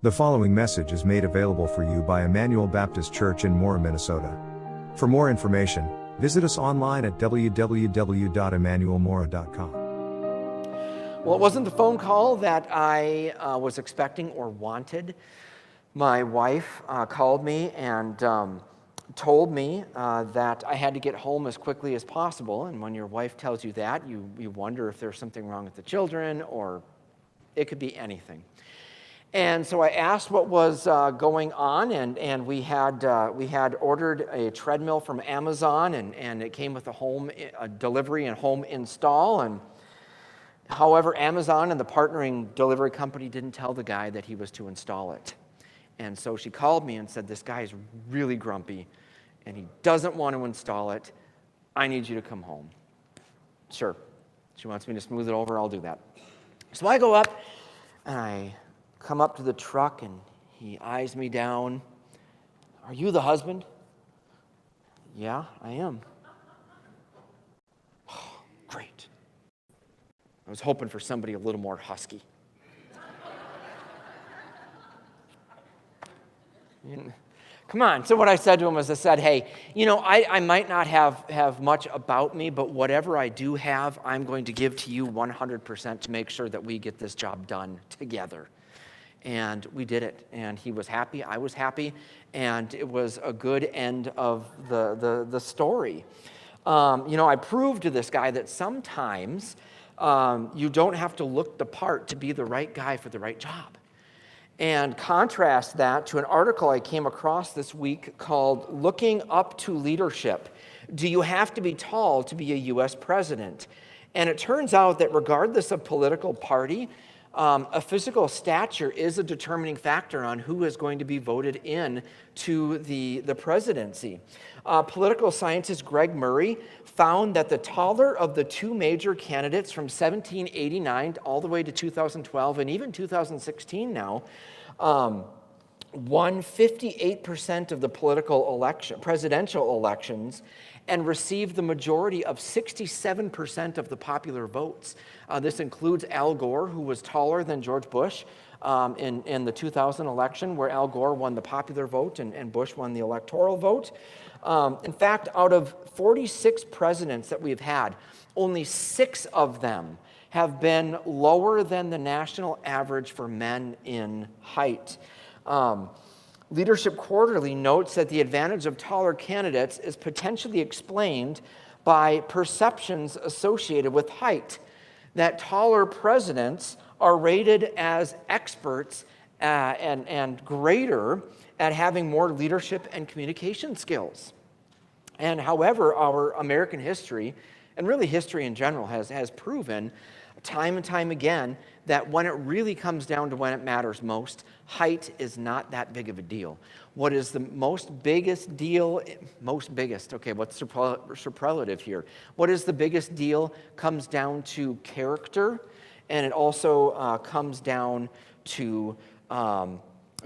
The following message is made available for you by Emmanuel Baptist Church in Mora, Minnesota. For more information, visit us online at www.emmanuelmora.com. Well, it wasn't the phone call that I was expecting or wanted. My wife called me and told me that I had to get home as quickly as possible. And when your wife tells you that, you wonder if there's something wrong with the children, or it could be anything. And so I asked what was going on, and we had ordered a treadmill from Amazon, and it came with a delivery and home install. And however, Amazon and the partnering delivery company didn't tell the guy that he was to install it. And so she called me and said, "This guy is really grumpy, and he doesn't want to install it. I need you to come home." Sure. She wants me to smooth it over. I'll do that. So I go up, and I come up to the truck, and he eyes me down. "Are you the husband?" "Yeah, I am." "Oh, great. I was hoping for somebody a little more husky." Come on. So what I said to him is I said, "Hey, I might not have much about me, but whatever I do have, I'm going to give to you 100% to make sure that we get this job done together." And we did it, and he was happy, I was happy, and it was a good end of the story. I proved to this guy that sometimes you don't have to look the part to be the right guy for the right job. And contrast that to an article I came across this week called "Looking Up to Leadership. Do You Have to Be Tall to Be a U.S. President?" And it turns out that regardless of political party, a physical stature is a determining factor on who is going to be voted in to the presidency. Political scientist Greg Murray found that the taller of the two major candidates from 1789 all the way to 2012 and even 2016 now won 58% of the presidential elections and received the majority of 67% of the popular votes. This includes Al Gore, who was taller than George Bush in the 2000 election, where Al Gore won the popular vote and Bush won the electoral vote. In fact, out of 46 presidents that we've had, only 6 of them have been lower than the national average for men in height. Leadership Quarterly notes that the advantage of taller candidates is potentially explained by perceptions associated with height, that taller presidents are rated as experts and greater at having more leadership and communication skills. And however, our American history, and really history in general, has proven time and time again that when it really comes down to when it matters most, height is not that big of a deal. What is the biggest deal? Okay, what's superlative here? What is the biggest deal comes down to character, and it also comes down to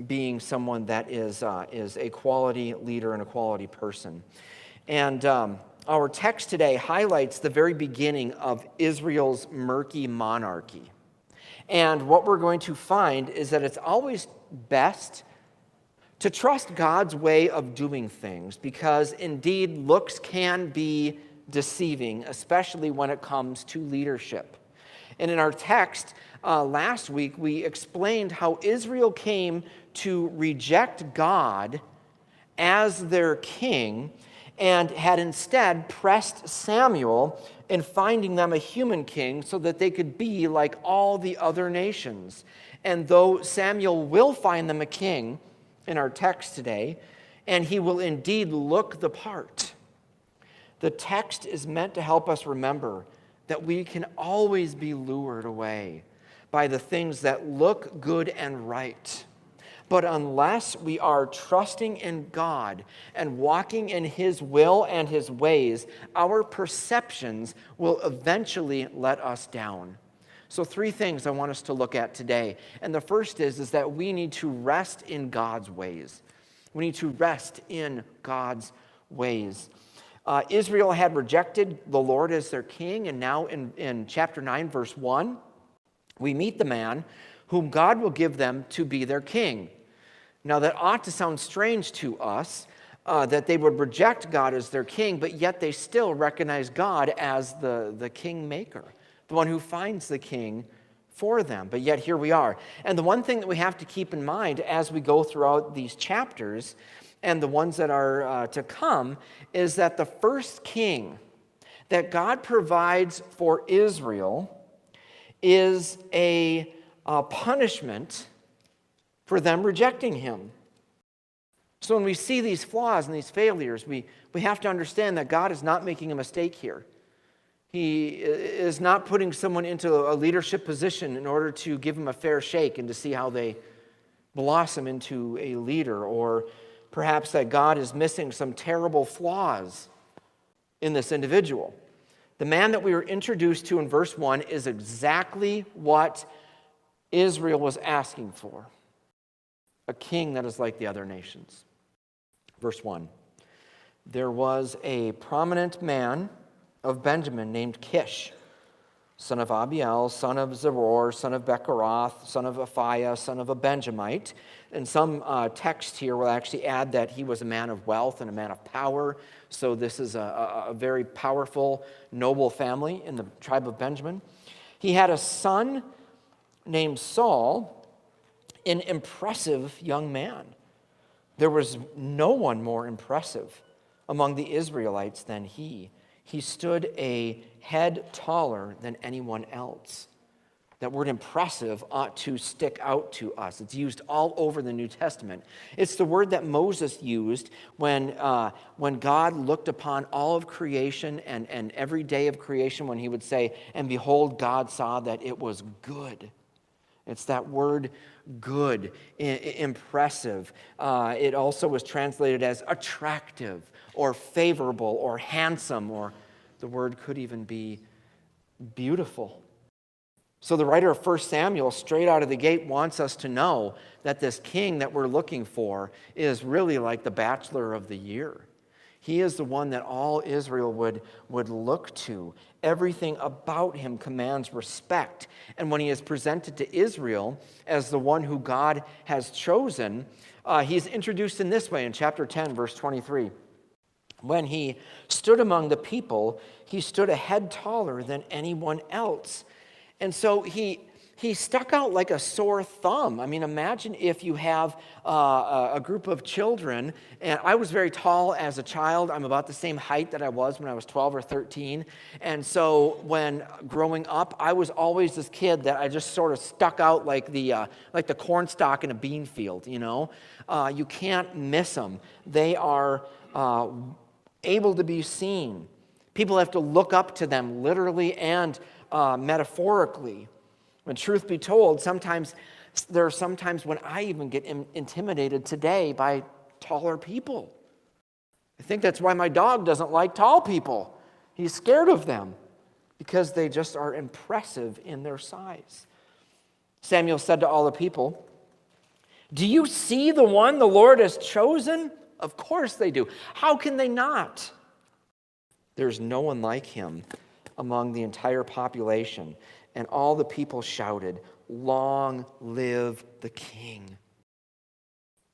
being someone that is a quality leader and a quality person. And our text today highlights the very beginning of Israel's murky monarchy. And what we're going to find is that it's always best to trust God's way of doing things, because indeed looks can be deceiving, especially when it comes to leadership. And in our text last week, we explained how Israel came to reject God as their king and had instead pressed Samuel in finding them a human king so that they could be like all the other nations. And though Samuel will find them a king in our text today, and he will indeed look the part, the text is meant to help us remember that we can always be lured away by the things that look good and right. But unless we are trusting in God and walking in His will and His ways, our perceptions will eventually let us down. So 3 things I want us to look at today. And the first is that we need to rest in God's ways. We need to rest in God's ways. Israel had rejected the Lord as their king, and now in chapter 9, verse 1, we meet the man whom God will give them to be their king. Now, that ought to sound strange to us, that they would reject God as their king, but yet they still recognize God as the king maker, the one who finds the king for them. But yet here we are. And the one thing that we have to keep in mind as we go throughout these chapters and the ones that are to come is that the first king that God provides for Israel is a punishment for them rejecting him. So when we see these flaws and these failures, we have to understand that God is not making a mistake here. He is not putting someone into a leadership position in order to give them a fair shake and to see how they blossom into a leader, or perhaps that God is missing some terrible flaws in this individual. The man that we were introduced to in verse 1 is exactly what Israel was asking for. A king that is like the other nations. Verse 1. There was a prominent man of Benjamin named Kish, son of Abiel, son of Zeror, son of Bechorath, son of Aphiah, son of a Benjamite. And some text here will actually add that he was a man of wealth and a man of power. So this is a very powerful, noble family in the tribe of Benjamin. He had a son named Saul, an impressive young man. There was no one more impressive among the Israelites than he. He stood a head taller than anyone else. That word impressive ought to stick out to us. It's used all over the New Testament. It's the word that Moses used when God looked upon all of creation and every day of creation, when he would say, "And behold, God saw that it was good." It's that word good, impressive. It also was translated as attractive or favorable or handsome, or the word could even be beautiful. So the writer of 1 Samuel, straight out of the gate, wants us to know that this king that we're looking for is really like the bachelor of the year. He is the one that all Israel would look to. Everything about him commands respect. And when he is presented to Israel as the one who God has chosen, he's introduced in this way in chapter 10, verse 23. When he stood among the people, he stood a head taller than anyone else. And so he stuck out like a sore thumb. I mean, imagine if you have a group of children, and I was very tall as a child. I'm about the same height that I was when I was 12 or 13. And so when growing up, I was always this kid that I just sort of stuck out like the corn stalk in a bean field, you know. You can't miss them. They are able to be seen. People have to look up to them literally and metaphorically. When truth be told, there are sometimes when I even get intimidated today by taller people. I think that's why my dog doesn't like tall people. He's scared of them because they just are impressive in their size. Samuel said to all the people, "Do you see the one the Lord has chosen?" Of course they do. How can they not? There's no one like him among the entire population. And all the people shouted, "Long live the king."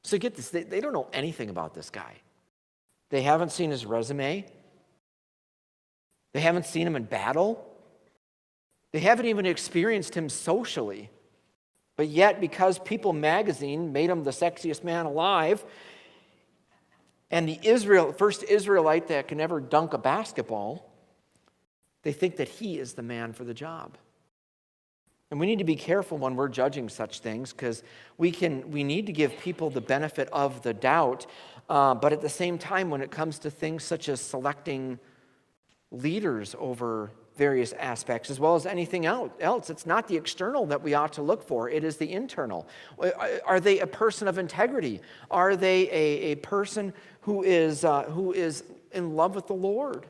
So get this, they don't know anything about this guy. They haven't seen his resume. They haven't seen him in battle. They haven't even experienced him socially. But yet, because People magazine made him the sexiest man alive, and the first Israelite that can ever dunk a basketball, they think that he is the man for the job. And we need to be careful when we're judging such things, because we need to give people the benefit of the doubt. But at the same time, when it comes to things such as selecting leaders over various aspects, as well as anything else, it's not the external that we ought to look for. It is the internal. Are they a person of integrity? Are they a person who is in love with the Lord?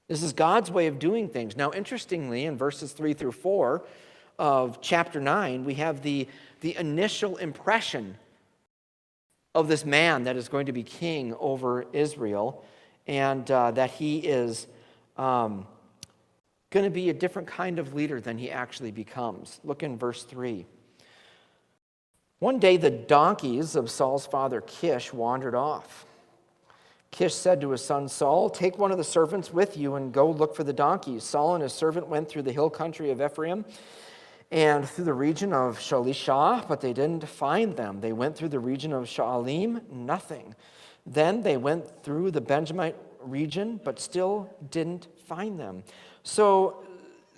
This is God's way of doing things. Now, interestingly, in verses 3 through 4 of chapter 9, we have the initial impression of this man that is going to be king over Israel, and that he is going to be a different kind of leader than he actually becomes. Look in verse 3. One day the donkeys of Saul's father Kish wandered off. Kish said to his son Saul, "Take one of the servants with you and go look for the donkeys." Saul and his servant went through the hill country of Ephraim and through the region of Shalishah, but they didn't find them. They went through the region of Shaalim, nothing. Then they went through the Benjamite region, but still didn't find them. So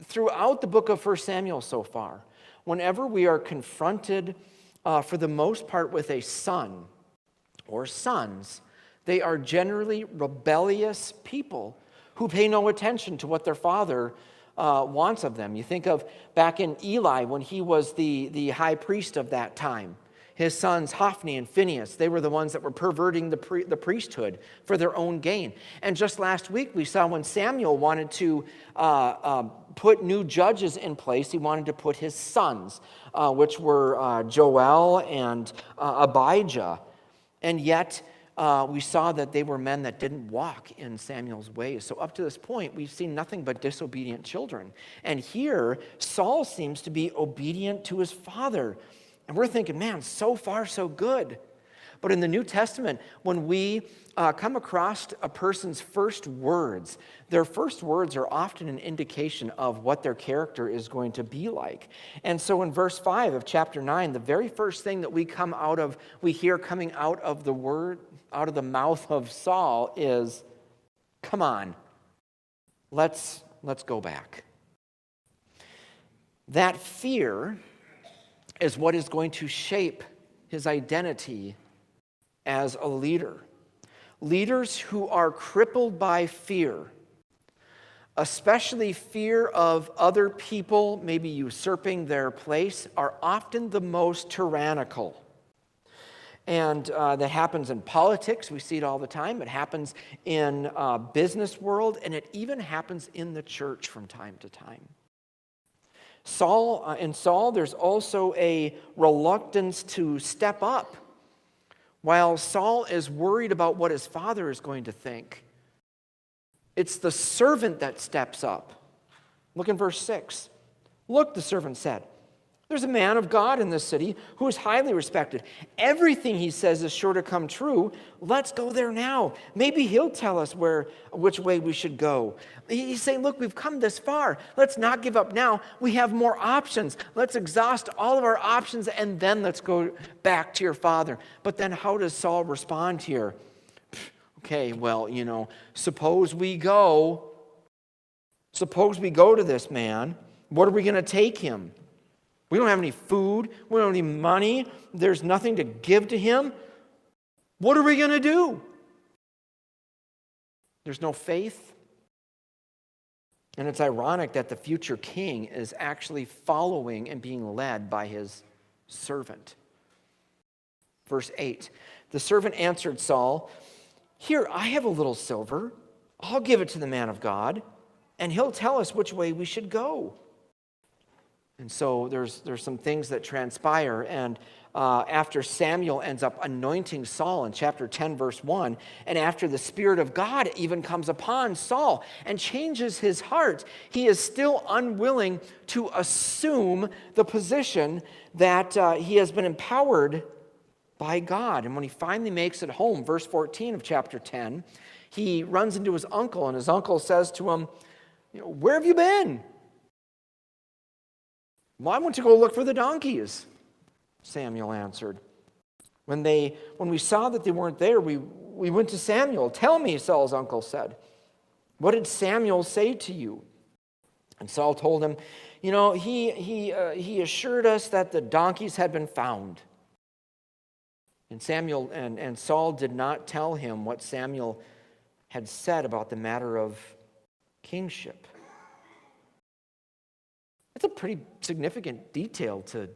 throughout the book of 1 Samuel so far, whenever we are confronted for the most part with a son or sons, they are generally rebellious people who pay no attention to what their father wants of them. You think of back in Eli when he was the high priest of that time. His sons Hophni and Phinehas, they were the ones that were perverting the priesthood for their own gain. And just last week we saw when Samuel wanted to put new judges in place, he wanted to put his sons, which were Joel and Abijah. And yet we saw that they were men that didn't walk in Samuel's ways. So up to this point, we've seen nothing but disobedient children. And here, Saul seems to be obedient to his father. And we're thinking, man, so far so good. But in the New Testament, when we come across a person's first words, their first words are often an indication of what their character is going to be like. And so in verse 5 of chapter 9, the very first thing that we hear coming out of the mouth of Saul is, "Come on, let's go back." That fear is what is going to shape his identity as a leader. Leaders who are crippled by fear, especially fear of other people maybe usurping their place, are often the most tyrannical. And that happens in politics. We see it all the time. It happens in business world, and it even happens in the church from time to time. In Saul, there's also a reluctance to step up. While Saul is worried about what his father is going to think, it's the servant that steps up. Look in verse 6. "Look," the servant said, "there's a man of God in this city who is highly respected. Everything he says is sure to come true. Let's go there now. Maybe he'll tell us which way we should go." He's saying, look, we've come this far. Let's not give up now. We have more options. Let's exhaust all of our options and then let's go back to your father. But then how does Saul respond here? Okay, well, suppose we go to this man. What are we going to take him? We don't have any food. We don't have any money. There's nothing to give to him. What are we going to do? There's no faith. And it's ironic that the future king is actually following and being led by his servant. Verse 8, the servant answered Saul, "Here, I have a little silver. I'll give it to the man of God, and he'll tell us which way we should go." And so there's some things that transpire, and after Samuel ends up anointing Saul in chapter 10, verse 1, and after the Spirit of God even comes upon Saul and changes his heart, he is still unwilling to assume the position that he has been empowered by God. And when he finally makes it home, verse 14 of chapter 10, he runs into his uncle, and his uncle says to him, "Where have you been?" "Well, I went to go look for the donkeys," Samuel answered. When we saw that they weren't there, we went to Samuel. "Tell me," Saul's uncle said, "what did Samuel say to you?" And Saul told him, he assured us that the donkeys had been found. And Samuel and Saul did not tell him what Samuel had said about the matter of kingship. That's a pretty significant detail to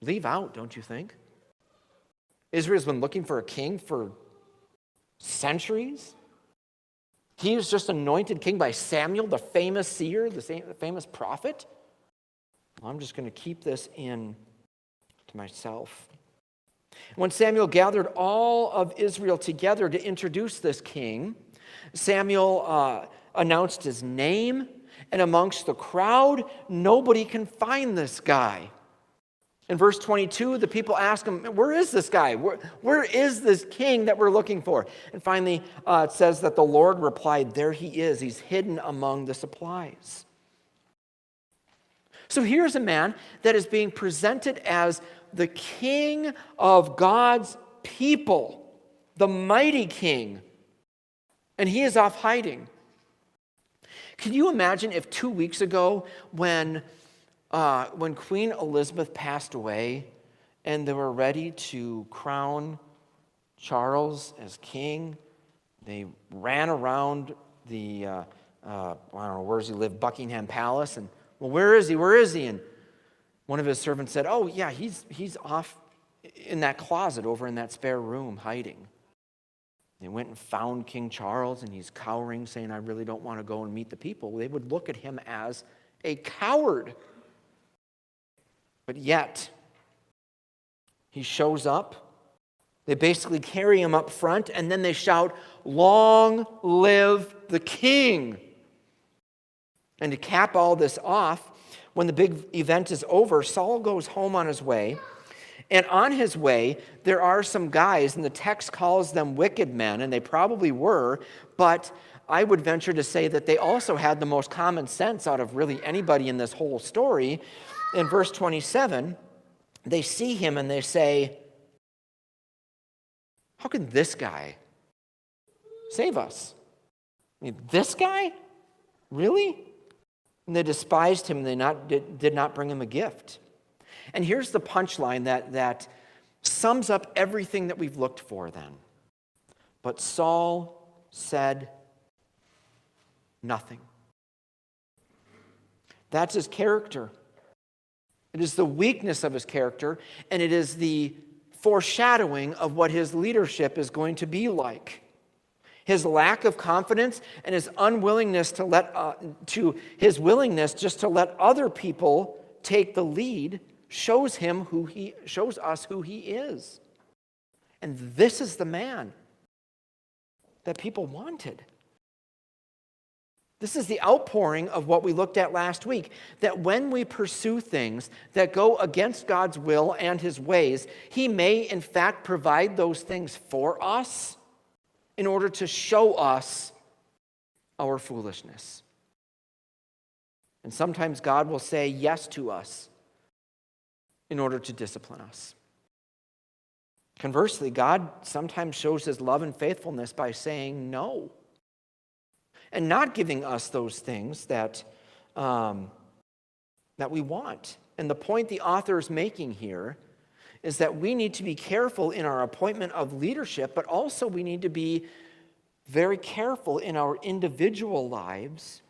leave out, don't you think? Israel's been looking for a king for centuries. He was just anointed king by Samuel, the famous seer, the famous prophet. Well, I'm just going to keep this in to myself. When Samuel gathered all of Israel together to introduce this king, Samuel announced his name, and amongst the crowd, nobody can find this guy. In verse 22, the people ask him, where is this guy? Where is this king that we're looking for? And finally, it says that the Lord replied, there he is. He's hidden among the supplies. So here's a man that is being presented as the king of God's people, the mighty king, and he is off hiding. Can you imagine if 2 weeks ago when Queen Elizabeth passed away and they were ready to crown Charles as king, they ran around the, I don't know, where does he live, Buckingham Palace, and, well, where is he? Where is he? And one of his servants said, oh, yeah, he's off in that closet over in that spare room hiding. They went and found King Charles, and he's cowering, saying, I really don't want to go and meet the people. They would look at him as a coward. But yet, he shows up. They basically carry him up front, and then they shout, long live the king. And to cap all this off, when the big event is over, Saul goes home on his way. And on his way, there are some guys, and the text calls them wicked men, and they probably were, but I would venture to say that they also had the most common sense out of really anybody in this whole story. In verse 27, they see him and they say, how can this guy save us? I mean, this guy? Really? And they despised him and they did not bring him a gift. And here's the punchline that sums up everything that we've looked for then. But Saul said nothing. That's his character. It is the weakness of his character, and it is the foreshadowing of what his leadership is going to be like. His lack of confidence and his unwillingness to his willingness just to let other people take the lead shows us who he is. And this is the man that people wanted. This is the outpouring of what we looked at last week, that when we pursue things that go against God's will and his ways, he may in fact provide those things for us in order to show us our foolishness. And sometimes God will say yes to us in order to discipline us. Conversely, God sometimes shows his love and faithfulness by saying no and not giving us those things that we want. And the point the author is making here is that we need to be careful in our appointment of leadership, but also we need to be very careful in our individual lives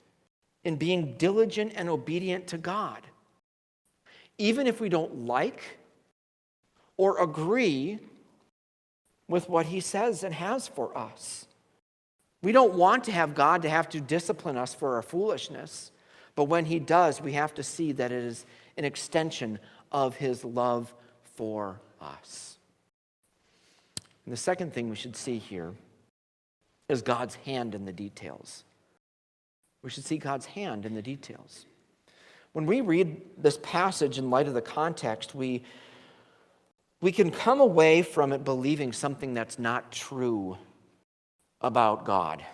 in being diligent and obedient to God. Even if we don't like or agree with what he says and has for us. We don't want to have God to have to discipline us for our foolishness, but when he does, we have to see that it is an extension of his love for us. And the second thing we should see here is God's hand in the details. We should see God's hand in the details. When we read this passage in light of the context, we can come away from it believing something that's not true about God.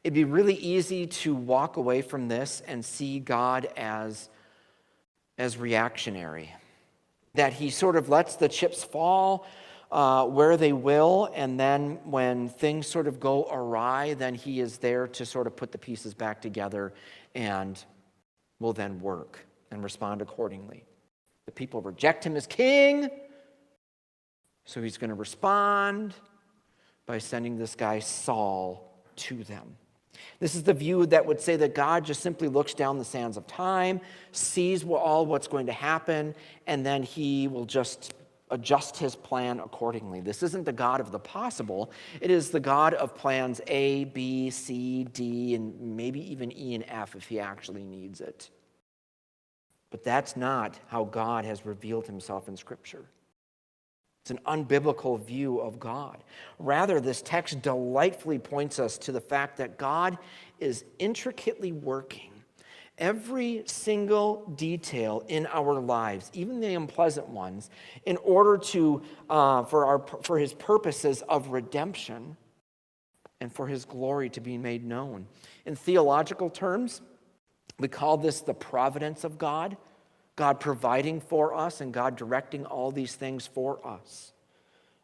It'd be really easy to walk away from this and see God as reactionary. That he sort of lets the chips fall where they will, and then when things sort of go awry, then he is there to sort of put the pieces back together and will then work and respond accordingly. The people reject him as king, so he's going to respond by sending this guy Saul to them. This is the view that would say that God just simply looks down the sands of time, sees all what's going to happen, and then he will just adjust his plan accordingly. This isn't the God of the possible. It is the God of plans A, B, C, D, and maybe even E and F if he actually needs it. But that's not how God has revealed himself in Scripture. It's an unbiblical view of God. Rather, this text delightfully points us to the fact that God is intricately working every single detail in our lives, even the unpleasant ones, in order to for his purposes of redemption and for his glory to be made known. In theological terms, we call this the providence of God, God providing for us and God directing all these things for us.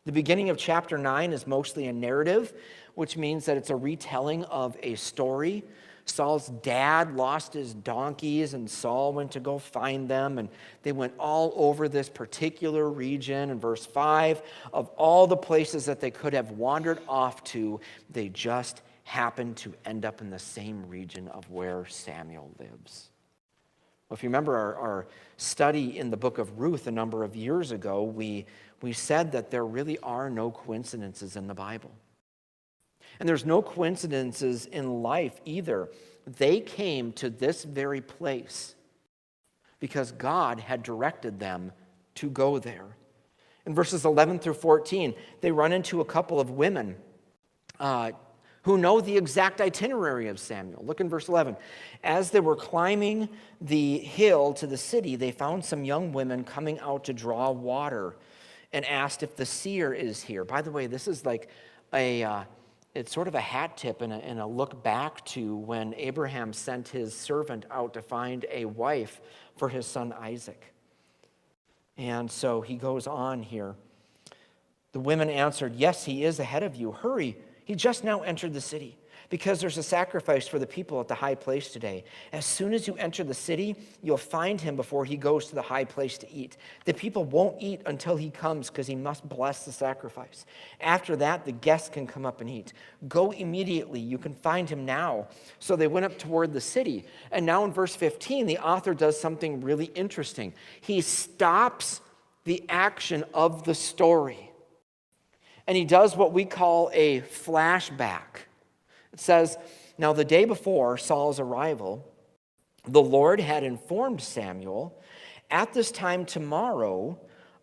The beginning of chapter 9 is mostly a narrative, which means that it's a retelling of a story. Saul's dad lost his donkeys, and Saul went to go find them, and they went all over this particular region. In verse 5, of all the places that they could have wandered off to, they just happened to end up in the same region of where Samuel lives. Well, if you remember our study in the book of Ruth a number of years ago, we said that there really are no coincidences in the Bible. And there's no coincidences in life either. They came to this very place because God had directed them to go there. In verses 11 through 14, they run into a couple of women who know the exact itinerary of Samuel. Look in verse 11. As they were climbing the hill to the city, they found some young women coming out to draw water and asked if the seer is here. By the way, this is like it's sort of a hat tip and a look back to when Abraham sent his servant out to find a wife for his son Isaac. And so he goes on here. The women answered, "Yes, he is ahead of you. Hurry. He just now entered the city because there's a sacrifice for the people at the high place today. As soon as you enter the city, you'll find him before he goes to the high place to eat. The people won't eat until he comes because he must bless the sacrifice. After that, the guests can come up and eat. Go immediately. You can find him now." So they went up toward the city. And now in verse 15, the author does something really interesting. He stops the action of the story. And he does what we call a flashback. It says, "Now the day before Saul's arrival, the Lord had informed Samuel, 'At this time tomorrow,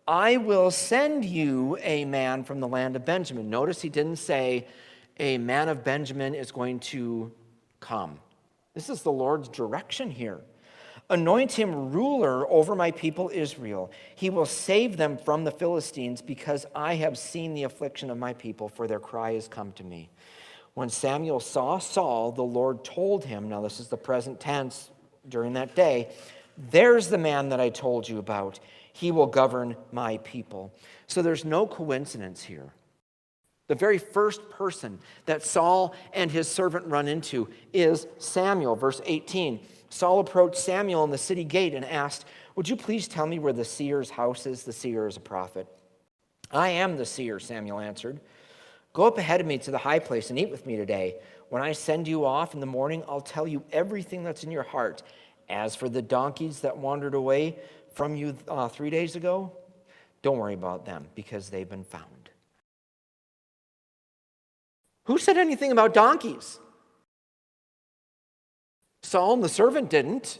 I will send you a man from the land of Benjamin.'" Notice he didn't say, "A man of Benjamin is going to come." This is the Lord's direction here. "Anoint him ruler over my people Israel. He will save them from the Philistines because I have seen the affliction of my people, for their cry has come to me." When Samuel saw Saul, the Lord told him, now this is the present tense during that day, "There's the man that I told you about. He will govern my people." So there's no coincidence here. The very first person that Saul and his servant run into is Samuel. Verse 18, Saul approached Samuel in the city gate and asked, "Would you please tell me where the seer's house is?" The seer is a prophet. "I am the seer," Samuel answered. "Go up ahead of me to the high place and eat with me today. When I send you off in the morning, I'll tell you everything that's in your heart. As for the donkeys that wandered away from you 3 days ago, don't worry about them because they've been found." Who said anything about donkeys? Saul and the servant didn't.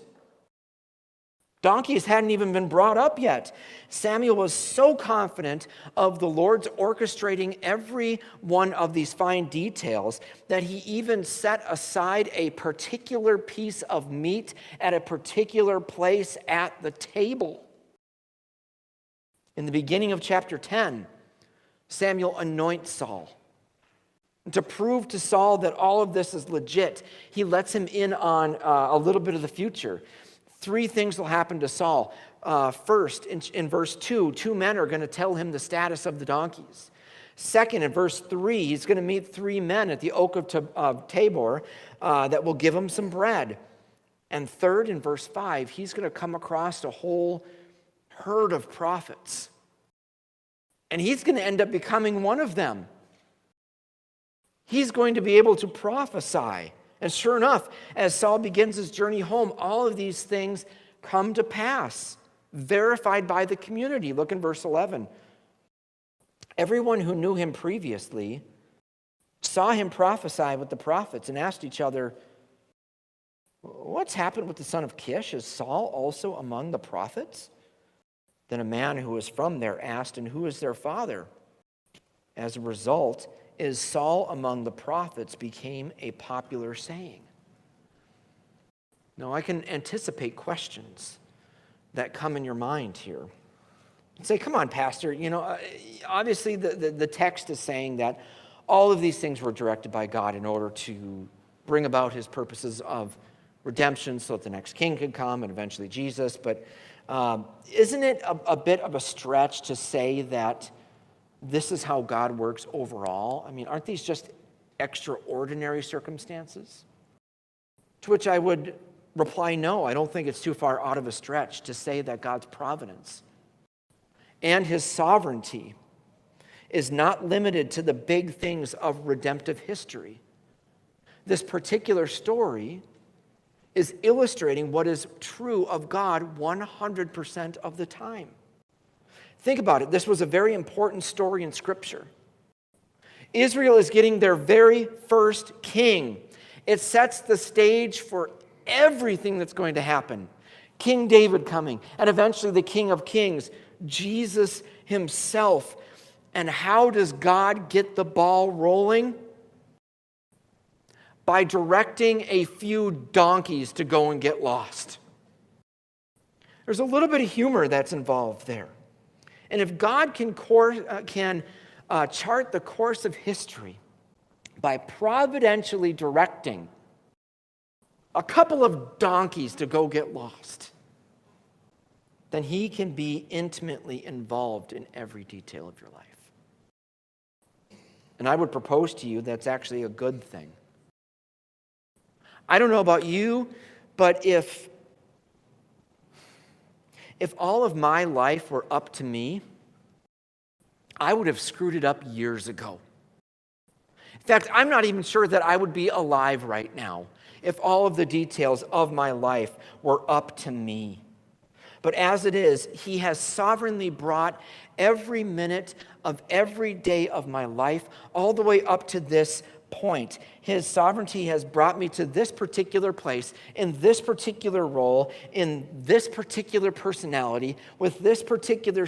Donkeys hadn't even been brought up yet. Samuel was so confident of the Lord's orchestrating every one of these fine details that he even set aside a particular piece of meat at a particular place at the table. In the beginning of chapter 10, Samuel anoints Saul. To prove to Saul that all of this is legit, he lets him in on a little bit of the future. 3 things will happen to Saul. First, in verse 2, 2 men are going to tell him the status of the donkeys. Second, in verse 3, he's going to meet 3 men at the oak of Tabor that will give him some bread. And third, in verse 5, he's going to come across a whole herd of prophets. And he's going to end up becoming one of them. He's going to be able to prophesy. And sure enough, as Saul begins his journey home, all of these things come to pass, verified by the community. Look in verse 11. Everyone who knew him previously saw him prophesy with the prophets and asked each other, "What's happened with the son of Kish? Is Saul also among the prophets?" Then a man who was from there asked, "And who is their father?" As a result, "Is Saul among the prophets?" became a popular saying. Now, I can anticipate questions that come in your mind here. You say, "Come on, Pastor, obviously the text is saying that all of these things were directed by God in order to bring about his purposes of redemption so that the next king could come and eventually Jesus. But isn't it a bit of a stretch to say that this is how God works overall? I mean, aren't these just extraordinary circumstances?" To which I would reply, no, I don't think it's too far out of a stretch to say that God's providence and his sovereignty is not limited to the big things of redemptive history. This particular story is illustrating what is true of God 100% of the time. Think about it. This was a very important story in Scripture. Israel is getting their very first king. It sets the stage for everything that's going to happen. King David coming, and eventually the King of Kings, Jesus himself. And how does God get the ball rolling? By directing a few donkeys to go and get lost. There's a little bit of humor that's involved there. And if God can chart the course of history by providentially directing a couple of donkeys to go get lost, then he can be intimately involved in every detail of your life. And I would propose to you that's actually a good thing. I don't know about you, but if all of my life were up to me, I would have screwed it up years ago. In fact, I'm not even sure that I would be alive right now if all of the details of my life were up to me. But as it is, he has sovereignly brought every minute of every day of my life all the way up to this point. His sovereignty has brought me to this particular place, in this particular role, in this particular personality, with this particular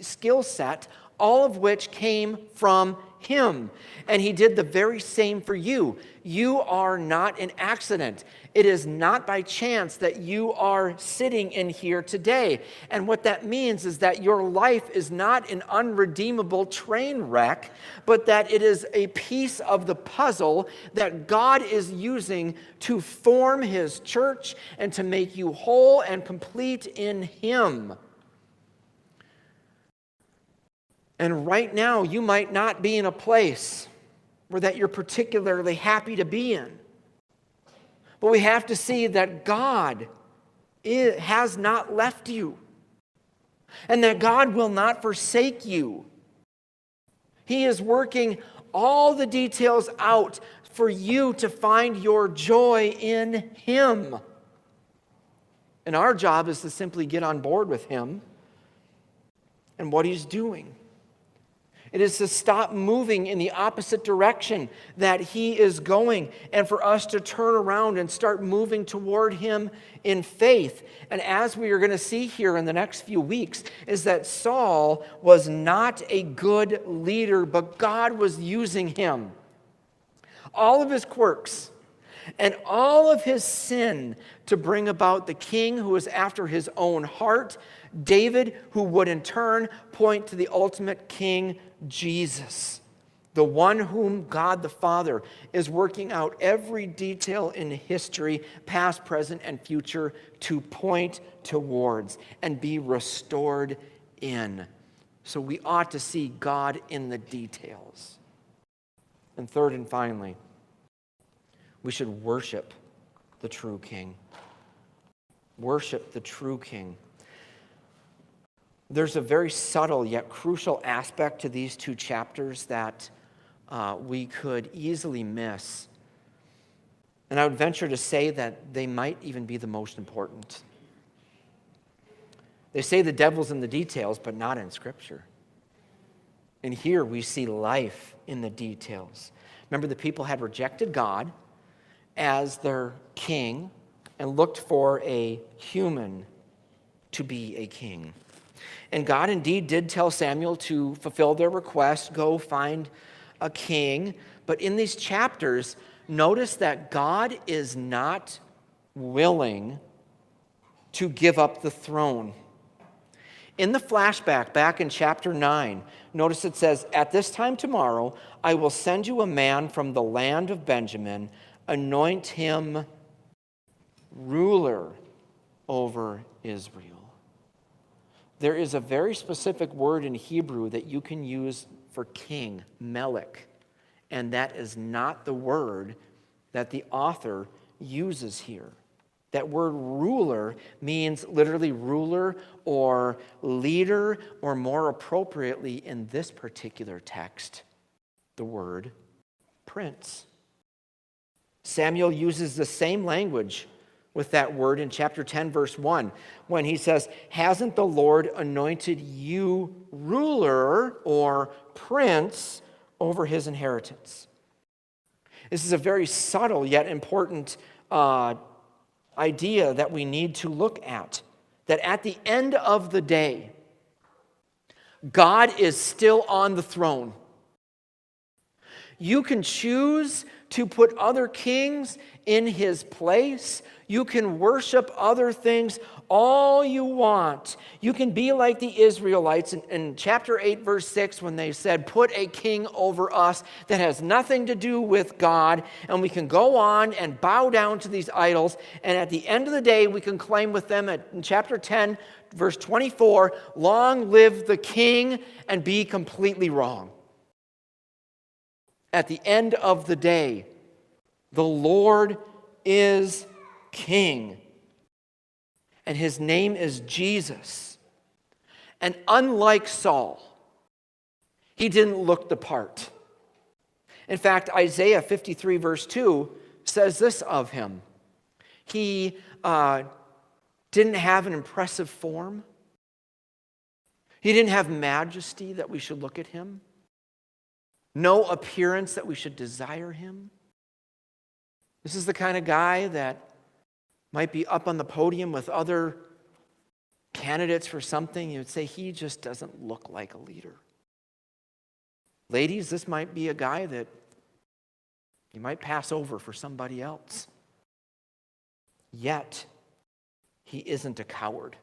skill set, all of which came from him. And he did the very same for you. You are not an accident. It is not by chance that you are sitting in here today. And what that means is that your life is not an unredeemable train wreck, but that it is a piece of the puzzle that God is using to form his church and to make you whole and complete in him. And right now, you might not be in a place where that you're particularly happy to be in. But we have to see that God has not left you, and that God will not forsake you. He is working all the details out for you to find your joy in him. And our job is to simply get on board with him and what he's doing. It is to stop moving in the opposite direction that he is going, and for us to turn around and start moving toward him in faith. And as we are going to see here in the next few weeks, is that Saul was not a good leader, but God was using him. All of his quirks and all of his sin to bring about the king who was after his own heart, David, who would in turn point to the ultimate king, Jesus, the one whom God the Father is working out every detail in history, past, present, and future, to point towards and be restored in. So we ought to see God in the details. And third and finally, we should worship the true King. Worship the true King. There's a very subtle yet crucial aspect to these two chapters that we could easily miss. And I would venture to say that they might even be the most important. They say the devil's in the details, but not in Scripture. And here we see life in the details. Remember, the people had rejected God as their king and looked for a human to be a king. And God indeed did tell Samuel to fulfill their request, go find a king. But in these chapters, notice that God is not willing to give up the throne. In the flashback, back in chapter 9, notice it says, "At this time tomorrow, I will send you a man from the land of Benjamin, anoint him ruler over Israel." There is a very specific word in Hebrew that you can use for king, melech, and that is not the word that the author uses here. That word ruler means literally ruler or leader, or more appropriately in this particular text, the word prince. Samuel uses the same language with that word in chapter 10, verse 1, when he says, "Hasn't the Lord anointed you ruler or prince over his inheritance?" This is a very subtle yet important idea that we need to look at. That at the end of the day, God is still on the throne. You can choose to put other kings in his place. You can worship other things all you want. You can be like the Israelites in chapter 8, verse 6, when they said, "Put a king over us that has nothing to do with God," and we can go on and bow down to these idols, and at the end of the day, we can claim with them in chapter 10, verse 24, "Long live the king," and be completely wrong. At the end of the day, the Lord is king. And his name is Jesus. And unlike Saul, he didn't look the part. In fact, Isaiah 53 verse 2 says this of him. He didn't have an impressive form. He didn't have majesty that we should look at him. No appearance that we should desire him. This is the kind of guy that might be up on the podium with other candidates for something. You'd say he just doesn't look like a leader. Ladies, this might be a guy that you might pass over for somebody else. Yet, he isn't a coward.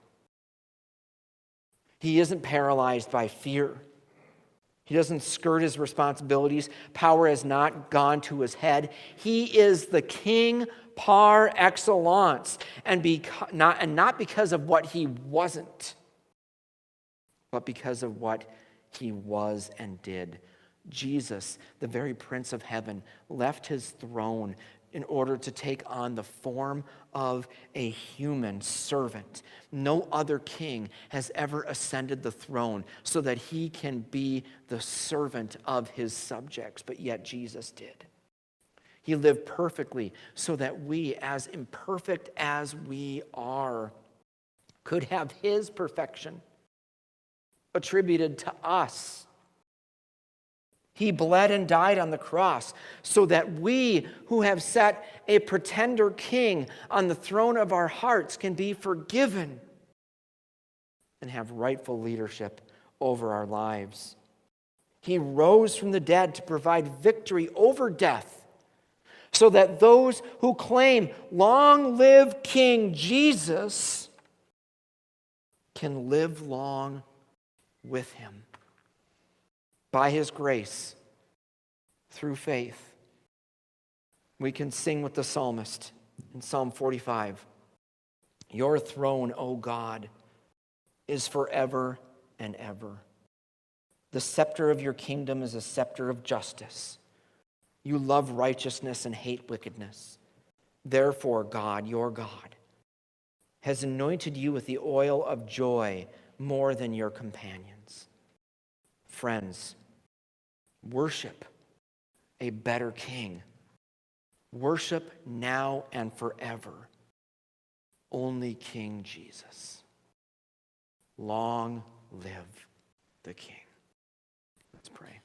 He isn't paralyzed by fear. He doesn't skirt his responsibilities. Power has not gone to his head. He is the king par excellence, and not because of what he wasn't, but because of what he was and did. Jesus, the very Prince of Heaven, left his throne in order to take on the form of a human servant. No other king has ever ascended the throne so that he can be the servant of his subjects, but yet Jesus did. He lived perfectly so that we, as imperfect as we are, could have his perfection attributed to us. He bled and died on the cross so that we who have set a pretender king on the throne of our hearts can be forgiven and have rightful leadership over our lives. He rose from the dead to provide victory over death so that those who claim, "Long live King Jesus," can live long with him. By his grace, through faith, we can sing with the psalmist in Psalm 45. "Your throne, O God, is forever and ever. The scepter of your kingdom is a scepter of justice. You love righteousness and hate wickedness. Therefore, God, your God, has anointed you with the oil of joy more than your companions." Friends, worship a better king. Worship now and forever only King Jesus. Long live the King. Let's pray.